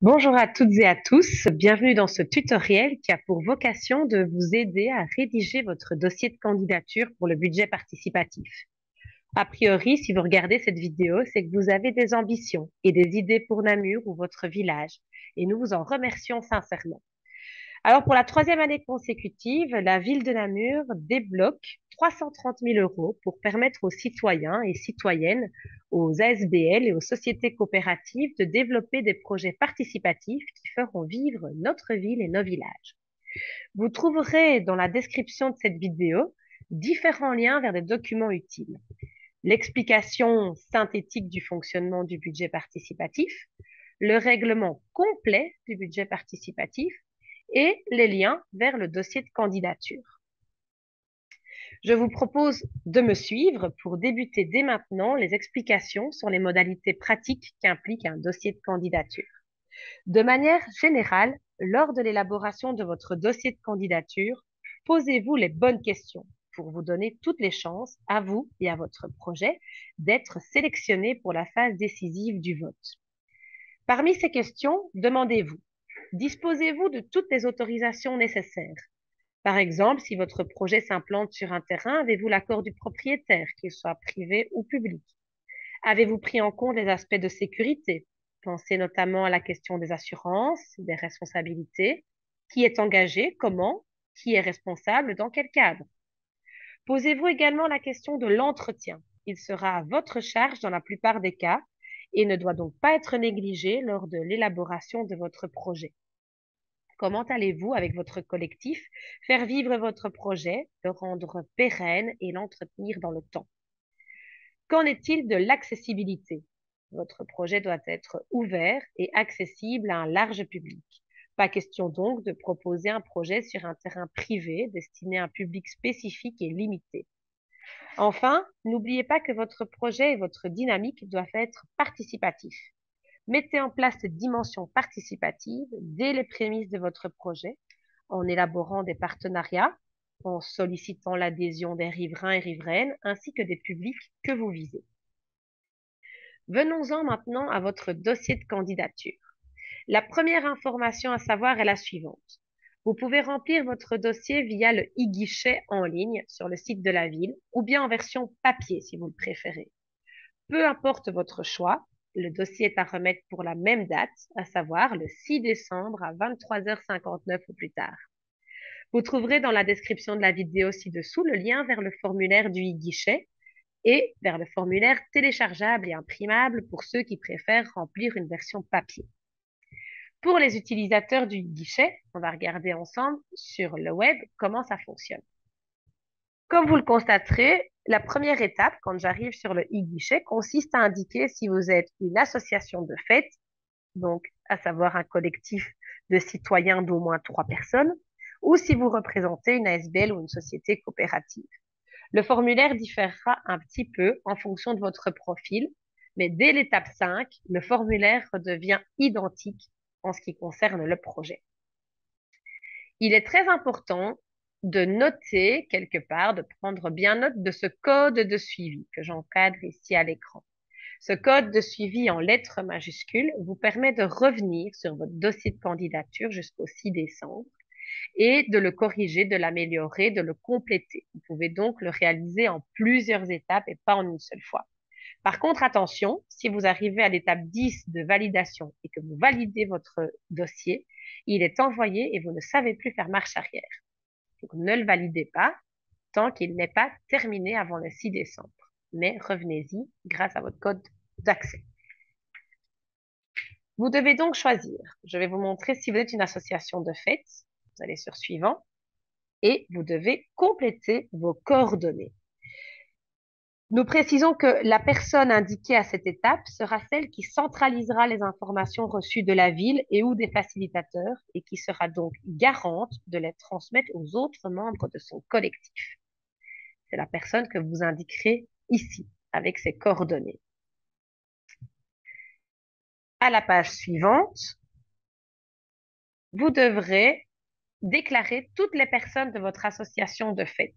Bonjour à toutes et à tous, bienvenue dans ce tutoriel qui a pour vocation de vous aider à rédiger votre dossier de candidature pour le budget participatif. A priori, si vous regardez cette vidéo, c'est que vous avez des ambitions et des idées pour Namur ou votre village, et nous vous en remercions sincèrement. Alors, pour la troisième année consécutive, la ville de Namur débloque 330 000 euros pour permettre aux citoyens et citoyennes, aux ASBL et aux sociétés coopératives de développer des projets participatifs qui feront vivre notre ville et nos villages. Vous trouverez dans la description de cette vidéo différents liens vers des documents utiles. L'explication synthétique du fonctionnement du budget participatif, le règlement complet du budget participatif et les liens vers le dossier de candidature. Je vous propose de me suivre pour débuter dès maintenant les explications sur les modalités pratiques qu'implique un dossier de candidature. De manière générale, lors de l'élaboration de votre dossier de candidature, posez-vous les bonnes questions pour vous donner toutes les chances à vous et à votre projet d'être sélectionné pour la phase décisive du vote. Parmi ces questions, demandez-vous, disposez-vous de toutes les autorisations nécessaires? Par exemple, si votre projet s'implante sur un terrain, avez-vous l'accord du propriétaire, qu'il soit privé ou public? Avez-vous pris en compte les aspects de sécurité? Pensez notamment à la question des assurances, des responsabilités, qui est engagé, comment, qui est responsable, dans quel cadre. Posez-vous également la question de l'entretien. Il sera à votre charge dans la plupart des cas et ne doit donc pas être négligé lors de l'élaboration de votre projet. Comment allez-vous, avec votre collectif, faire vivre votre projet, le rendre pérenne et l'entretenir dans le temps? Qu'en est-il de l'accessibilité? Votre projet doit être ouvert et accessible à un large public. Pas question donc de proposer un projet sur un terrain privé destiné à un public spécifique et limité. Enfin, n'oubliez pas que votre projet et votre dynamique doivent être participatifs. Mettez en place cette dimension participative dès les prémices de votre projet, en élaborant des partenariats, en sollicitant l'adhésion des riverains et riveraines, ainsi que des publics que vous visez. Venons-en maintenant à votre dossier de candidature. La première information à savoir est la suivante. Vous pouvez remplir votre dossier via le e-guichet en ligne sur le site de la ville ou bien en version papier si vous le préférez. Peu importe votre choix, le dossier est à remettre pour la même date, à savoir le 6 décembre à 23h59 ou plus tard. Vous trouverez dans la description de la vidéo ci-dessous le lien vers le formulaire du e-guichet et vers le formulaire téléchargeable et imprimable pour ceux qui préfèrent remplir une version papier. Pour les utilisateurs du guichet, on va regarder ensemble sur le web comment ça fonctionne. Comme vous le constaterez, la première étape, quand j'arrive sur le e-guichet, consiste à indiquer si vous êtes une association de fait, donc à savoir un collectif de citoyens d'au moins 3 personnes, ou si vous représentez une ASBL ou une société coopérative. Le formulaire différera un petit peu en fonction de votre profil, mais dès l'étape 5, le formulaire redevient identique en ce qui concerne le projet. Il est très important de noter quelque part, de prendre bien note de ce code de suivi que j'encadre ici à l'écran. Ce code de suivi en lettres majuscules vous permet de revenir sur votre dossier de candidature jusqu'au 6 décembre et de le corriger, de l'améliorer, de le compléter. Vous pouvez donc le réaliser en plusieurs étapes et pas en une seule fois. Par contre, attention, si vous arrivez à l'étape 10 de validation et que vous validez votre dossier, il est envoyé et vous ne savez plus faire marche arrière. Donc, ne le validez pas tant qu'il n'est pas terminé avant le 6 décembre. Mais revenez-y grâce à votre code d'accès. Vous devez donc choisir. Je vais vous montrer si vous êtes une association de fait. Vous allez sur suivant et vous devez compléter vos coordonnées. Nous précisons que la personne indiquée à cette étape sera celle qui centralisera les informations reçues de la ville et ou des facilitateurs et qui sera donc garante de les transmettre aux autres membres de son collectif. C'est la personne que vous indiquerez ici avec ses coordonnées. À la page suivante, vous devrez déclarer toutes les personnes de votre association de fait,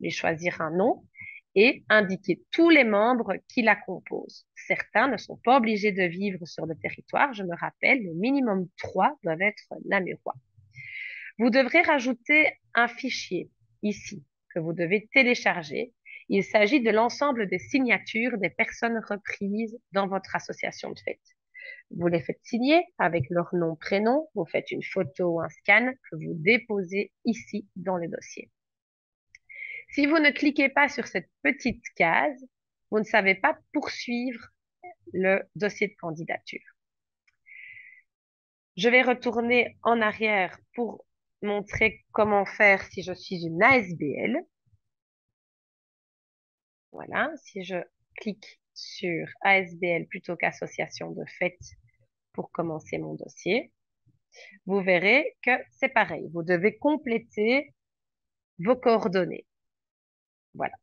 lui choisir un nom et indiquer tous les membres qui la composent. Certains ne sont pas obligés de vivre sur le territoire, je me rappelle, le minimum 3 doivent être namurois. Vous devrez rajouter un fichier ici que vous devez télécharger. Il s'agit de l'ensemble des signatures des personnes reprises dans votre association de fête. Vous les faites signer avec leur nom, prénom, vous faites une photo ou un scan que vous déposez ici dans le dossier. Si vous ne cliquez pas sur cette petite case, vous ne savez pas poursuivre le dossier de candidature. Je vais retourner en arrière pour montrer comment faire si je suis une ASBL. Voilà, si je clique sur ASBL plutôt qu'association de fête pour commencer mon dossier, vous verrez que c'est pareil. Vous devez compléter vos coordonnées. Voilà.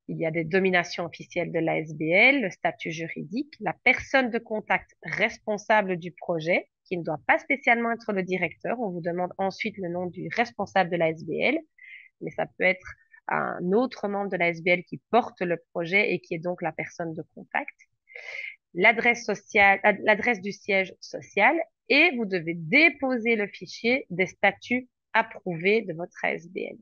Il y a des dominations officielles de l'ASBL, le statut juridique, la personne de contact responsable du projet, qui ne doit pas spécialement être le directeur. On vous demande ensuite le nom du responsable de l'ASBL, mais ça peut être un autre membre de l'ASBL qui porte le projet et qui est donc la personne de contact. L'adresse sociale, l'adresse du siège social, et vous devez déposer le fichier des statuts approuvés de votre ASBL.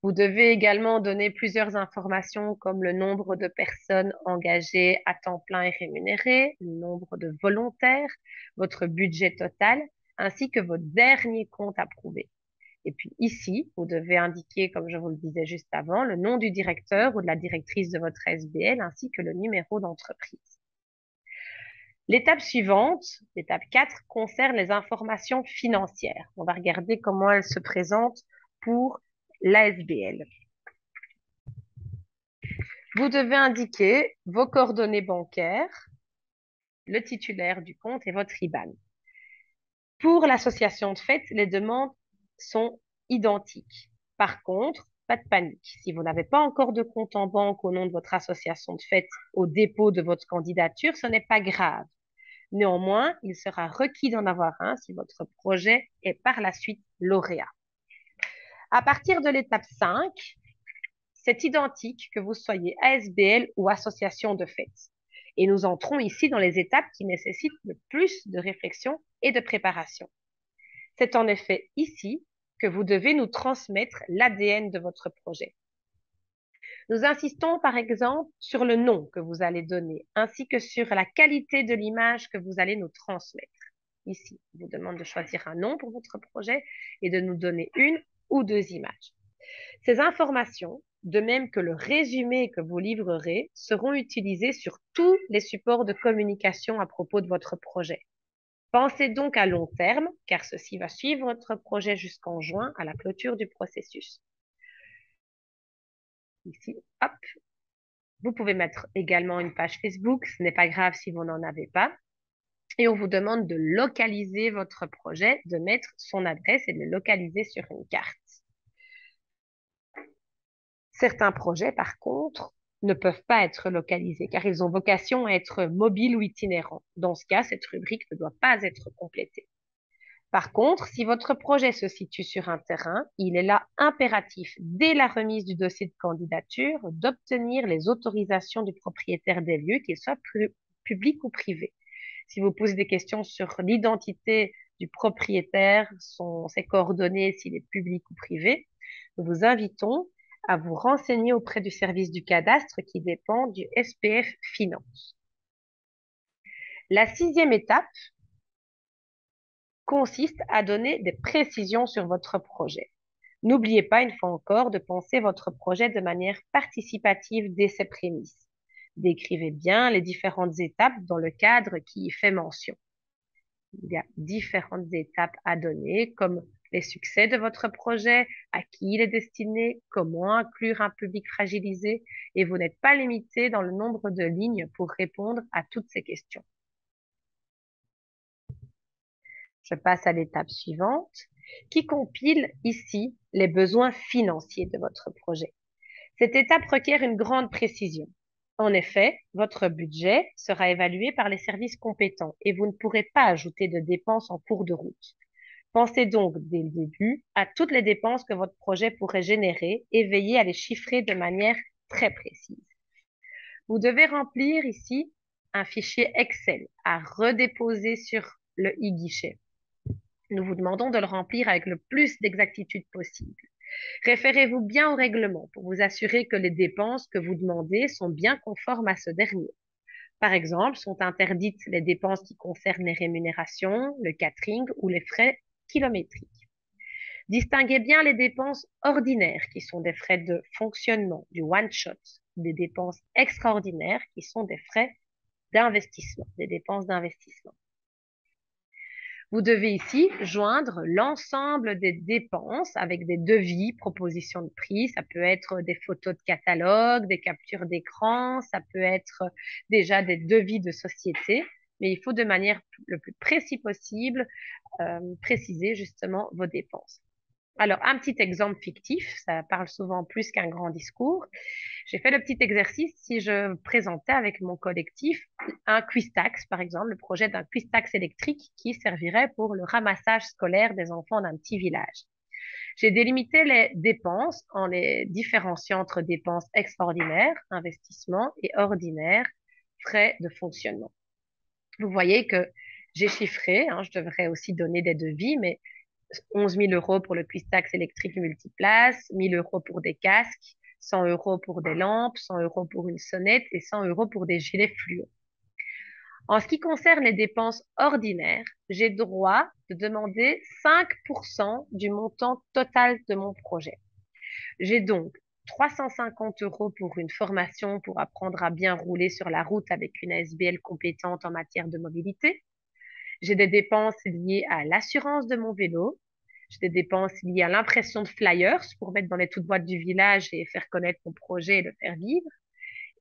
Vous devez également donner plusieurs informations comme le nombre de personnes engagées à temps plein et rémunérées, le nombre de volontaires, votre budget total, ainsi que vos derniers comptes approuvés. Et puis ici, vous devez indiquer, comme je vous le disais juste avant, le nom du directeur ou de la directrice de votre SBL, ainsi que le numéro d'entreprise. L'étape suivante, l'étape 4, concerne les informations financières. On va regarder comment elles se présentent pour l'ASBL. Vous devez indiquer vos coordonnées bancaires, le titulaire du compte et votre IBAN. Pour l'association de fête, les demandes sont identiques. Par contre, pas de panique. Si vous n'avez pas encore de compte en banque au nom de votre association de fête au dépôt de votre candidature, ce n'est pas grave. Néanmoins, il sera requis d'en avoir un si votre projet est par la suite lauréat. À partir de l'étape 5, c'est identique que vous soyez ASBL ou association de fête. Et nous entrons ici dans les étapes qui nécessitent le plus de réflexion et de préparation. C'est en effet ici que vous devez nous transmettre l'ADN de votre projet. Nous insistons par exemple sur le nom que vous allez donner, ainsi que sur la qualité de l'image que vous allez nous transmettre. Ici, on vous demande de choisir un nom pour votre projet et de nous donner une ou deux images. Ces informations, de même que le résumé que vous livrerez, seront utilisées sur tous les supports de communication à propos de votre projet. Pensez donc à long terme, car ceci va suivre votre projet jusqu'en juin à la clôture du processus. Ici, hop. Vous pouvez mettre également une page Facebook, ce n'est pas grave si vous n'en avez pas. Et on vous demande de localiser votre projet, de mettre son adresse et de le localiser sur une carte. Certains projets, par contre, ne peuvent pas être localisés car ils ont vocation à être mobiles ou itinérants. Dans ce cas, cette rubrique ne doit pas être complétée. Par contre, si votre projet se situe sur un terrain, il est là impératif, dès la remise du dossier de candidature, d'obtenir les autorisations du propriétaire des lieux, qu'ils soient publics ou privés. Si vous posez des questions sur l'identité du propriétaire, ses coordonnées, s'il est public ou privé, nous vous invitons à vous renseigner auprès du service du cadastre qui dépend du SPF Finance. La 6e étape consiste à donner des précisions sur votre projet. N'oubliez pas, une fois encore, de penser votre projet de manière participative dès ses prémices. Décrivez bien les différentes étapes dans le cadre qui y fait mention. Il y a différentes étapes à donner, comme les succès de votre projet, à qui il est destiné, comment inclure un public fragilisé, et vous n'êtes pas limité dans le nombre de lignes pour répondre à toutes ces questions. Je passe à l'étape suivante, qui compile ici les besoins financiers de votre projet. Cette étape requiert une grande précision. En effet, votre budget sera évalué par les services compétents et vous ne pourrez pas ajouter de dépenses en cours de route. Pensez donc dès le début à toutes les dépenses que votre projet pourrait générer et veillez à les chiffrer de manière très précise. Vous devez remplir ici un fichier Excel à redéposer sur le e-guichet. Nous vous demandons de le remplir avec le plus d'exactitude possible. Référez-vous bien au règlement pour vous assurer que les dépenses que vous demandez sont bien conformes à ce dernier. Par exemple, sont interdites les dépenses qui concernent les rémunérations, le catering ou les frais kilométriques. Distinguez bien les dépenses ordinaires qui sont des frais de fonctionnement, du one-shot, des dépenses extraordinaires qui sont des frais d'investissement, des dépenses d'investissement. Vous devez ici joindre l'ensemble des dépenses avec des devis, propositions de prix. Ça peut être des photos de catalogue, des captures d'écran, ça peut être déjà des devis de société, mais il faut de manière le plus précis possible préciser justement vos dépenses. Alors, un petit exemple fictif, ça parle souvent plus qu'un grand discours. J'ai fait le petit exercice si je présentais avec mon collectif un quiz tax, par exemple, le projet d'un quiz tax électrique qui servirait pour le ramassage scolaire des enfants d'un petit village. J'ai délimité les dépenses en les différenciant entre dépenses extraordinaires, investissements, et ordinaires, frais de fonctionnement. Vous voyez que j'ai chiffré, hein, je devrais aussi donner des devis, mais 11 000 euros pour le quiz tax électrique multiplace, 1 000 euros pour des casques, 100 euros pour des lampes, 100 euros pour une sonnette et 100 euros pour des gilets fluo. En ce qui concerne les dépenses ordinaires, j'ai droit de demander 5% du montant total de mon projet. J'ai donc 350 euros pour une formation pour apprendre à bien rouler sur la route avec une ASBL compétente en matière de mobilité. J'ai des dépenses liées à l'assurance de mon vélo. J'ai des dépenses liées à l'impression de flyers pour mettre dans les toutes boîtes du village et faire connaître mon projet et le faire vivre.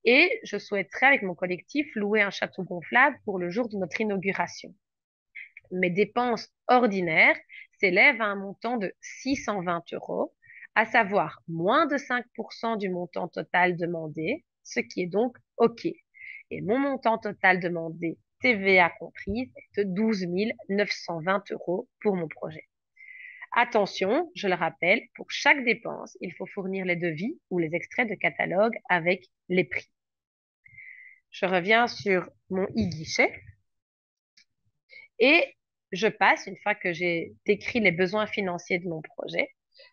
Et je souhaiterais, avec mon collectif, louer un château gonflable pour le jour de notre inauguration. Mes dépenses ordinaires s'élèvent à un montant de 620 euros, à savoir moins de 5% du montant total demandé, ce qui est donc OK. Et mon montant total demandé, TVA comprise, est de 12 920 euros pour mon projet. Attention, je le rappelle, pour chaque dépense, il faut fournir les devis ou les extraits de catalogue avec les prix. Je reviens sur mon e-guichet et je passe, une fois que j'ai décrit les besoins financiers de mon projet,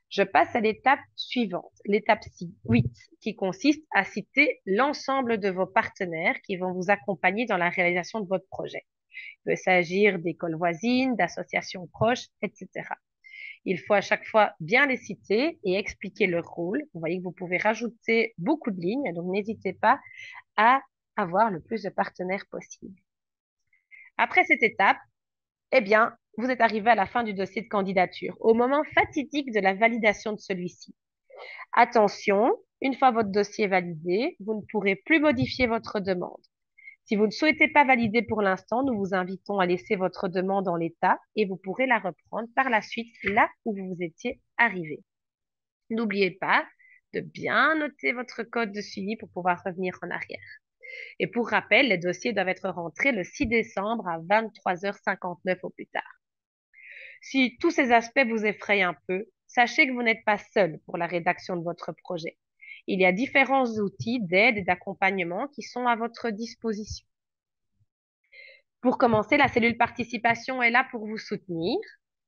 je passe à l'étape suivante, l'étape 8, qui consiste à citer l'ensemble de vos partenaires qui vont vous accompagner dans la réalisation de votre projet. Il peut s'agir d'écoles voisines, d'associations proches, etc. Il faut à chaque fois bien les citer et expliquer leur rôle. Vous voyez que vous pouvez rajouter beaucoup de lignes, donc n'hésitez pas à avoir le plus de partenaires possible. Après cette étape, eh bien, vous êtes arrivé à la fin du dossier de candidature, au moment fatidique de la validation de celui-ci. Attention, une fois votre dossier validé, vous ne pourrez plus modifier votre demande. Si vous ne souhaitez pas valider pour l'instant, nous vous invitons à laisser votre demande en l'état et vous pourrez la reprendre par la suite là où vous étiez arrivé. N'oubliez pas de bien noter votre code de suivi pour pouvoir revenir en arrière. Et pour rappel, les dossiers doivent être rentrés le 6 décembre à 23h59 au plus tard. Si tous ces aspects vous effrayent un peu, sachez que vous n'êtes pas seul pour la rédaction de votre projet. Il y a différents outils d'aide et d'accompagnement qui sont à votre disposition. Pour commencer, la cellule participation est là pour vous soutenir.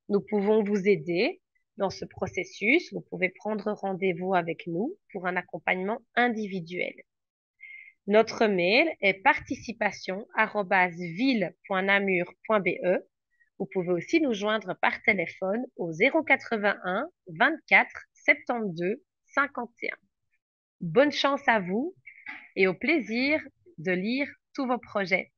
Nous pouvons vous aider dans ce processus. Vous pouvez prendre rendez-vous avec nous pour un accompagnement individuel. Notre mail est participation@ville.namur.be. Vous pouvez aussi nous joindre par téléphone au 081 24 72 51. Bonne chance à vous et au plaisir de lire tous vos projets.